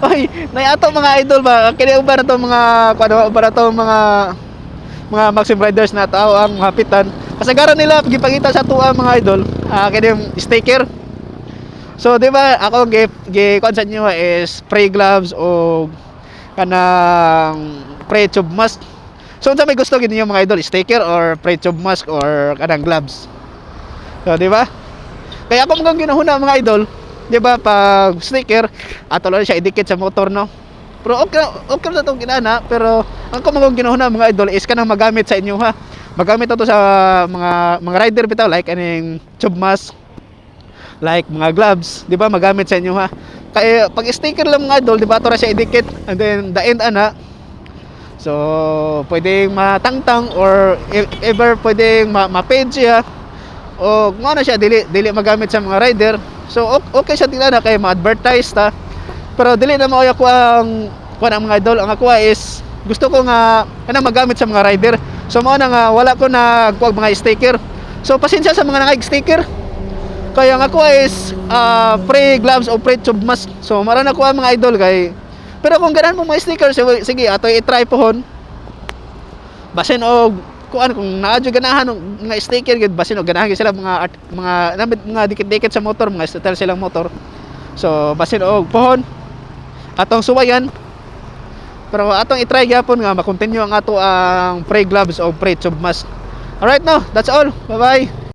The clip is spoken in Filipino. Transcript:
Oy, ato mga idol ba? Kini ba na to mga kuno ba na to Maxim Riders na tao ang hapitan. Kasagaran nila gipakita sa tuwa mga idol. Kini yung sticker. So, di ba, ako gi-concept nyo is spray gloves o kanang pre-tube mask. So, unsa may gusto gid ninyo mga idol, sticker or pre-tube mask or kanang gloves. So, di ba? Kaya ako mga ginahuna mga idol, di ba, pag sticker, ato lang siya idikit sa motor, no? Pero okay na itong ginana, pero ang ko mga ginahuna mga idol is kanang magamit sa inyo ha. Magamit ito sa mga rider bitaw, like aning tube mask, like mga gloves, di ba, magamit sa inyo ha. Kaya pag sticker lang mga idol, di ba, ito na siya idikit, and then the end ana. So, pwedeng matangtang or ever pwedeng ma-page siya. O kung ano siya, dili magamit sa mga rider. So, okay siya tingnan na kay ma-advertise ta. Pero dili na mauya ko ang mga idol. Ang ako is gusto ko nga kanang magamit sa mga rider. So, mao na nga wala ko na kuwag mga sticker. So, pasensya sa mga naka-sticker. Kaya ang ako is pre gloves o pre tube mask. So, maran ako ang mga idol kay. Pero kung ganahan mo mga sticker, sige, ato i-try pohon. Basin og kung naadyo ganahan ng mga sticker gid, basin og ganahan sila mga dikit-dikit sa motor, mga style silang motor. So basin og pohon atong suwayan. Pero atong i-try gyapon nga ma-continue ang ato ang pre gloves o pre tube mask. Alright, no, that's all. Bye bye.